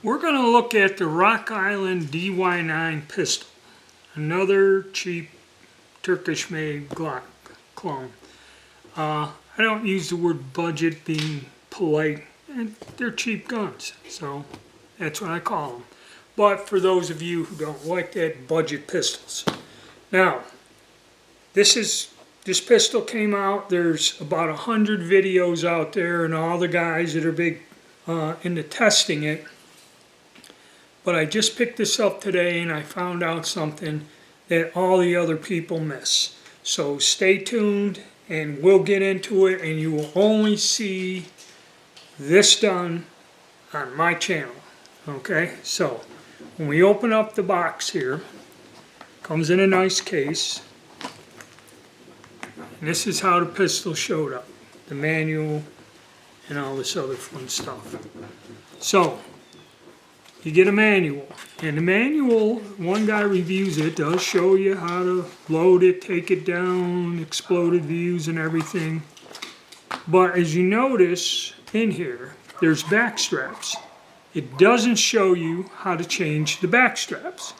We're going to look at the Island DY9 pistol, another cheap Turkish-made Glock clone. I don't use the word budget being polite, and they're cheap guns, so that's what I call them. But for those of you who don't like that, budget pistols. Now, this pistol came out. There's about 100 videos out there, and all the guys that are big into testing it. But I just picked this up today and I found out something that all the other people miss. So stay tuned and we'll get into it, and you will only see this done on my channel. Okay, so when we open up the box here, comes in a nice case. And this is how the pistol showed up. The manual and all this other fun stuff. So you get a manual, and the manual, one guy reviews it, does show you how to load it, take it down, exploded views and everything. But as you notice in here, there's back straps. It doesn't show you how to change the back straps.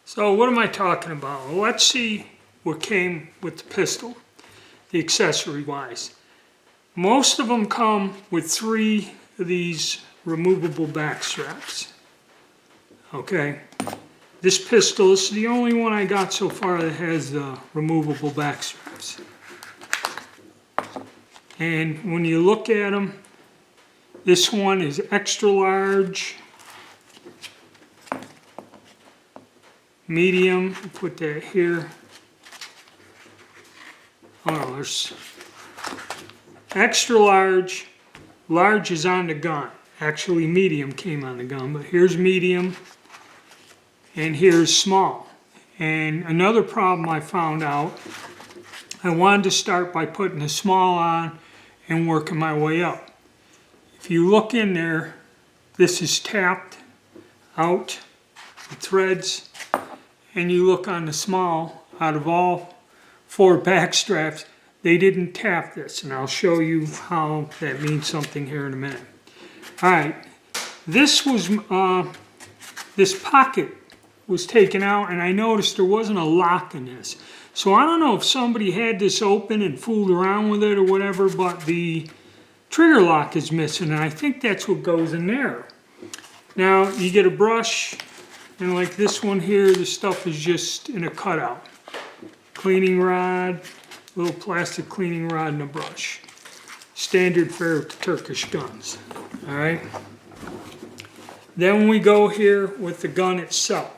So what am I talking about? Well, let's see what came with the pistol, the accessory wise. Most of them come with 3 of these removable back straps. Okay, this pistol is the only one I got so far that has the removable back straps. And when you look at them, this one is extra large, medium, put that here. Oh no, there's extra large, large is on the gun. Actually, medium came on the gun, but here's medium and here's small. And another problem I found out, I wanted to start by putting the small on and working my way up. If you look in there, this is tapped out, the threads, and you look on the small, out of all 4 back straps, they didn't tap this, and I'll show you how that means something here in a minute. Alright, this pocket was taken out, and I noticed there wasn't a lock in this. So I don't know if somebody had this open and fooled around with it or whatever, but the trigger lock is missing, and I think that's what goes in there. Now, you get a brush, and like this one here, the stuff is just in a cutout. Cleaning rod, little plastic cleaning rod and a brush. Standard fare of the Turkish guns. Alright. Then we go here with the gun itself.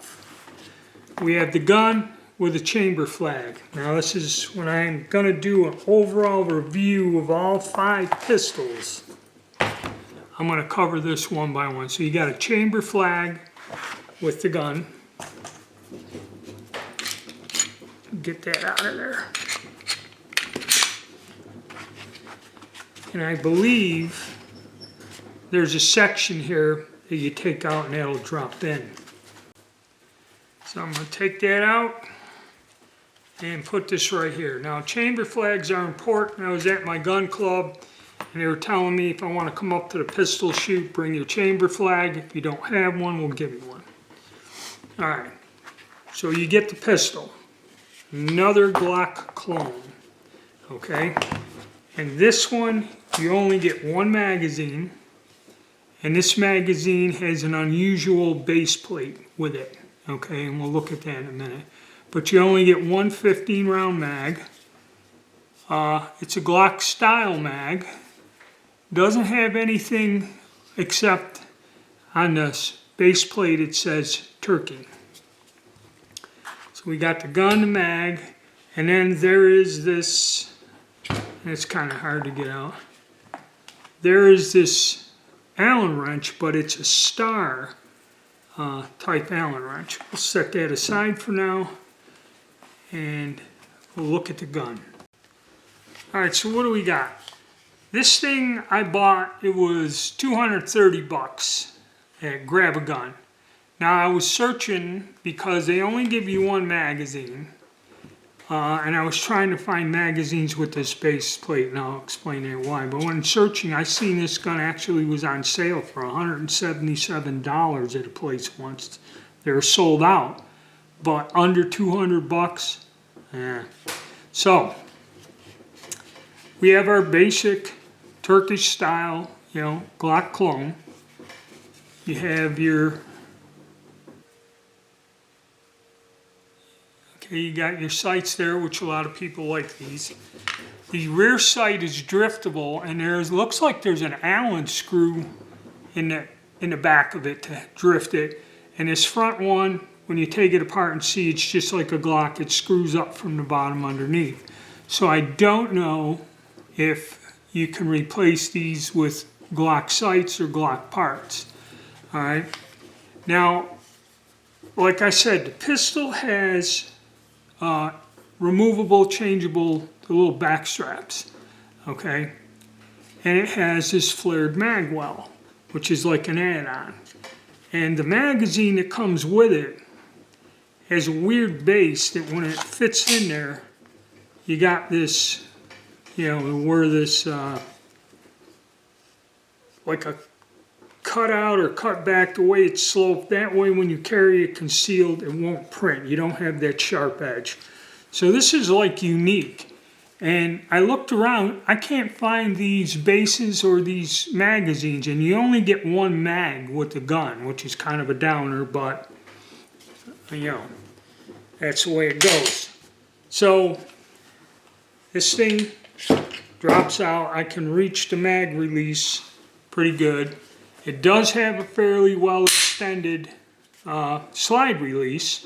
We have the gun with a chamber flag. Now this is when I'm going to do an overall review of all 5 pistols. I'm going to cover this one by one. So you got a chamber flag with the gun. Get that out of there. And I believe there's a section here that you take out and that'll drop in. So I'm going to take that out and put this right here. Now, chamber flags are important. I was at my gun club and they were telling me if I want to come up to the pistol shoot, bring your chamber flag. If you don't have one, we'll give you one. Alright, so you get the pistol. Another Glock clone. Okay, and this one, you only get 1 magazine, and this magazine has an unusual base plate with it, okay, and we'll look at that in a minute. But you only get 1 15-round mag. It's a Glock style mag. Doesn't have anything except on this base plate it says Turkey. So we got the gun, the mag, and then there is this, and it's kind of hard to get out. There is this Allen wrench, but it's a star type Allen wrench. We'll set that aside for now, and we'll look at the gun. Alright, so what do we got? This thing I bought, it was 230 bucks at Grab a Gun. Now I was searching because they only give you 1 magazine. And I was trying to find magazines with this base plate, and I'll explain that why. But when searching, I seen this gun actually was on sale for $177 at a place once. They were sold out, but under 200 bucks. Yeah. So we have our basic Turkish style, Glock clone. You have your you got your sights there, which a lot of people like these. The rear sight is driftable, and looks like there's an Allen screw in the back of it to drift it. And this front one, when you take it apart and see, it's just like a Glock. It screws up from the bottom underneath. So I don't know if you can replace these with Glock sights or Glock parts. All right. Now, like I said, the pistol has removable, changeable, the little back straps, okay? And it has this flared mag well, which is like an add-on. And the magazine that comes with it has a weird base that when it fits in there, you got this, where this, like a cut out or cut back the way it's sloped. That way when you carry it concealed, it won't print. You don't have that sharp edge. So this is like unique. And I looked around, I can't find these bases or these magazines, and you only get one mag with the gun, which is kind of a downer, but that's the way it goes. So this thing drops out. I can reach the mag release pretty good. It does have a fairly well extended slide release,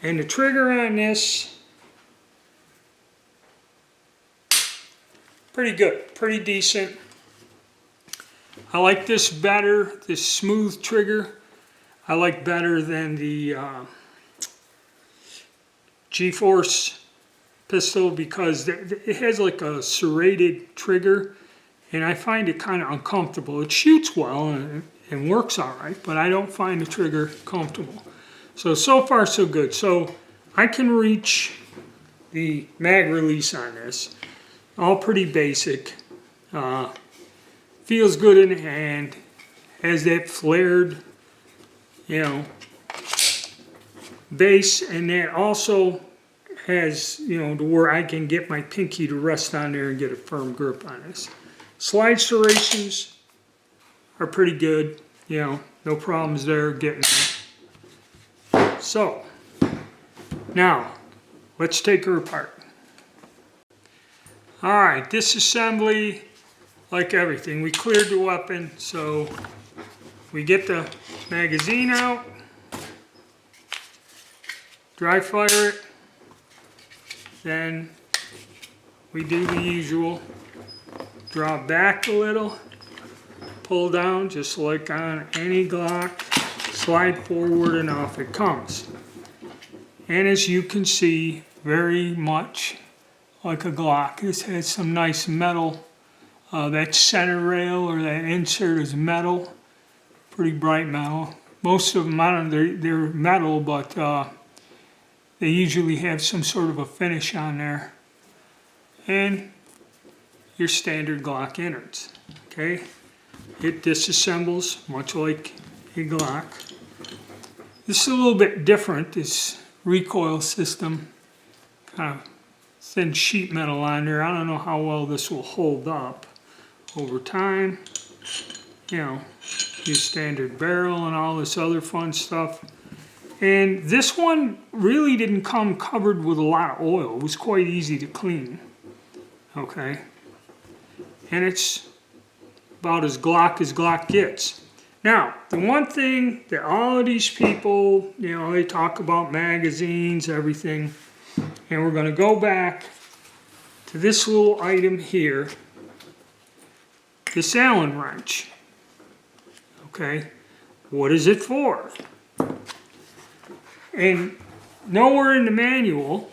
and the trigger on this, pretty good, pretty decent. I like this better, this smooth trigger. I like better than the G-Force pistol because it has like a serrated trigger. And I find it kind of uncomfortable. It shoots well and works all right, but I don't find the trigger comfortable. So far so good. So I can reach the mag release on this. All pretty basic. Feels good in the hand. Has that flared, base, and that also has, to where I can get my pinky to rest on there and get a firm grip on this. Slide serrations are pretty good, no problems there getting them. So, now, let's take her apart. Alright, disassembly, like everything. We cleared the weapon, so we get the magazine out, dry fire it, then we do the usual. Draw back a little, pull down just like on any Glock, slide forward and off it comes. And as you can see, very much like a Glock. This has some nice metal. That center rail or that insert is metal, pretty bright metal. Most of them, they're metal, but they usually have some sort of a finish on there. And your standard Glock innards, okay? It disassembles much like a Glock. This is a little bit different, this recoil system. Kind of thin sheet metal on there. I don't know how well this will hold up over time. Your standard barrel and all this other fun stuff. And this one really didn't come covered with a lot of oil. It was quite easy to clean, okay? And it's about as Glock gets. Now, the one thing that all of these people, they talk about magazines, everything, and we're going to go back to this little item here, this Allen wrench. Okay, what is it for? And nowhere in the manual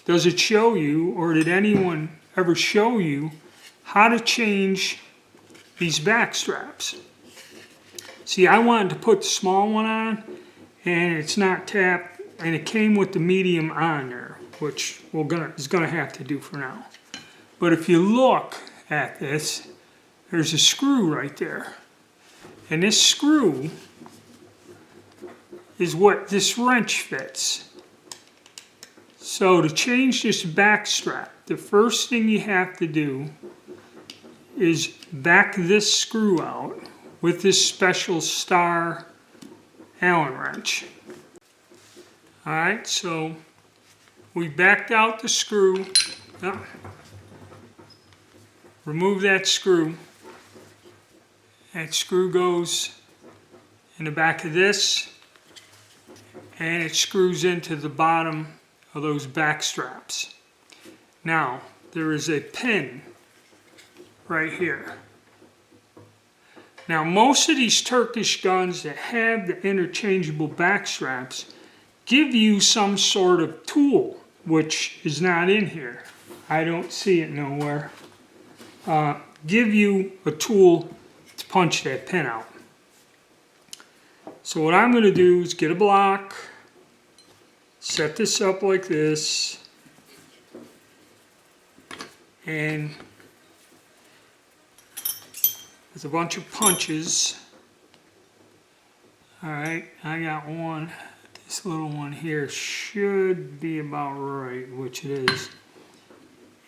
does it show you, or did anyone ever show you, how to change these back straps. See, I wanted to put the small one on, and it's not tapped, and it came with the medium on there. which is gonna have to do for now. But if you look at this, there's a screw right there. And this screw is what this wrench fits. So to change this back strap, the first thing you have to do is back this screw out with this special star Allen wrench. All right, so we backed out the screw. Remove that screw. That screw goes in the back of this, and it screws into the bottom of those back straps. Now, there is a pin right here. Now, most of these Turkish guns that have the interchangeable back straps give you some sort of tool, which is not in here. I don't see it nowhere. Give you a tool to punch that pin out. So what I'm going to do is get a block, set this up like this, and with a bunch of punches. Alright, I got one. This little one here should be about right, which it is.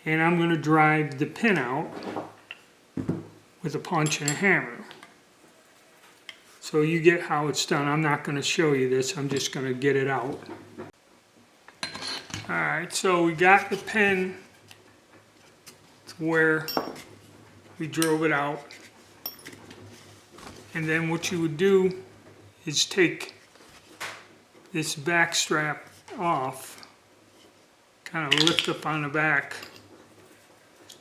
And I'm going to drive the pin out with a punch and a hammer. So you get how it's done. I'm not going to show you this, I'm just going to get it out. Alright, so we got the pin to where we drove it out. And then what you would do is take this back strap off, kind of lift up on the back.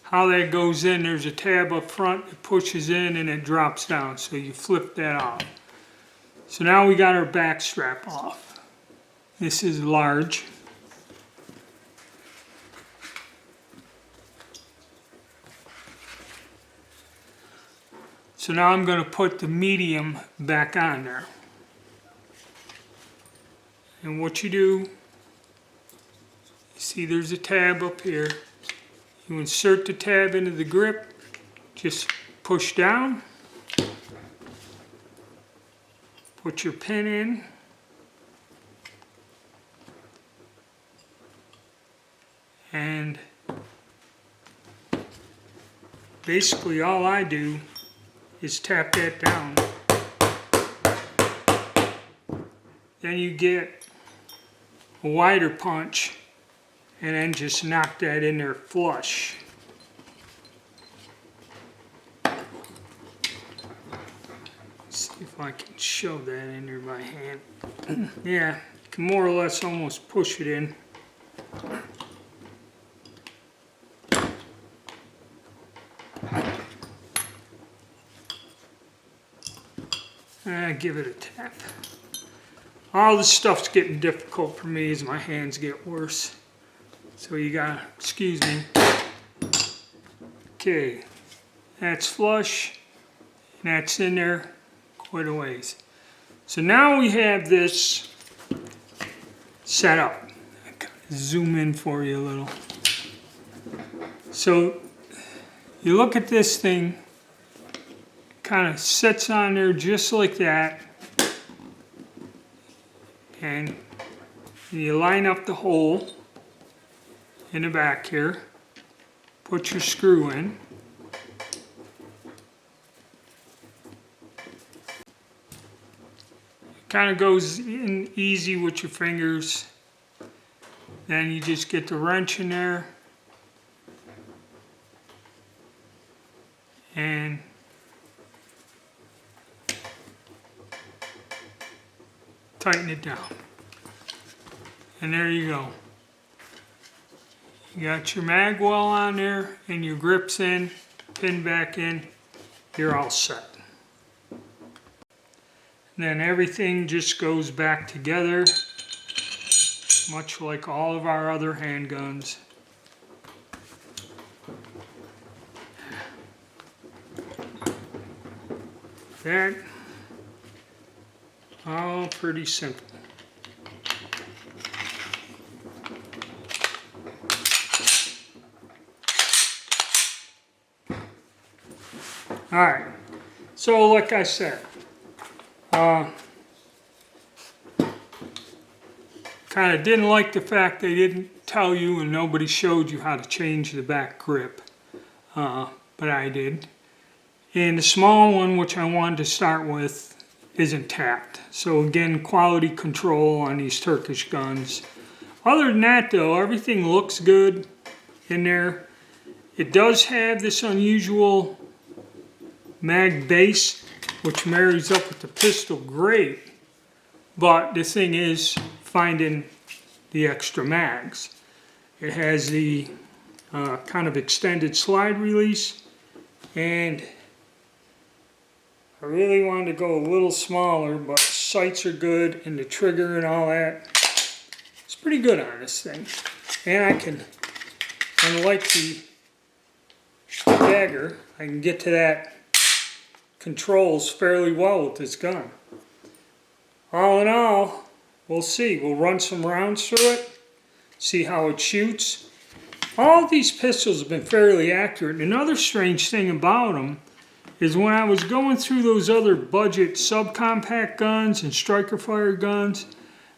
How that goes in, there's a tab up front, it pushes in and it drops down, so you flip that off. So now we got our back strap off. This is large. So now I'm going to put the medium back on there. And what you do, you see there's a tab up here. You insert the tab into the grip, just push down, put your pin in, and basically all I do is tap that down. Then you get a wider punch and then just knock that in there flush. Let's see if I can show that in there by hand. Yeah, you can more or less almost push it in. Give it a tap. All this stuff's getting difficult for me as my hands get worse. So you gotta, excuse me. Okay, that's flush, and that's in there quite a ways. So now we have this set up. I gotta zoom in for you a little. So you look at this thing, kind of sits on there just like that, and you line up the hole in the back here, put your screw in, it kind of goes in easy with your fingers, then you just get the wrench in there and tighten it down. And there you go. You got your mag well on there and your grips in, pin back in, you're all set. And then everything just goes back together, much like all of our other handguns. That, all pretty simple. Alright, so like I said, kind of didn't like the fact they didn't tell you and nobody showed you how to change the back grip, but I did. And the small one, which I wanted to start with, isn't tapped. So again, quality control on these Turkish guns. Other than that though, everything looks good in there. It does have this unusual mag base, which marries up with the pistol great. But the thing is finding the extra mags. It has the kind of extended slide release, and I really wanted to go a little smaller, but sights are good and the trigger and all that. It's pretty good on this thing. And unlike the dagger, I can get to that controls fairly well with this gun. All in all, we'll see. We'll run some rounds through it, see how it shoots. All of these pistols have been fairly accurate. Another strange thing about them is when I was going through those other budget subcompact guns and striker fire guns,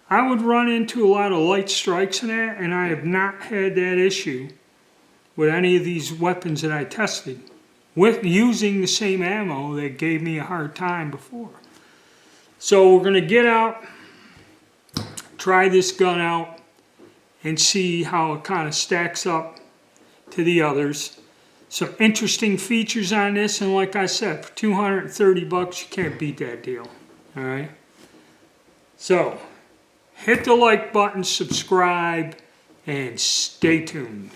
I would run into a lot of light strikes in that, and I have not had that issue with any of these weapons that I tested with using the same ammo that gave me a hard time before. So we're going to get out, try this gun out, and see how it kind of stacks up to the others. Some interesting features on this, and like I said, for 230 bucks, you can't beat that deal. All right. So hit the like button, subscribe, and stay tuned.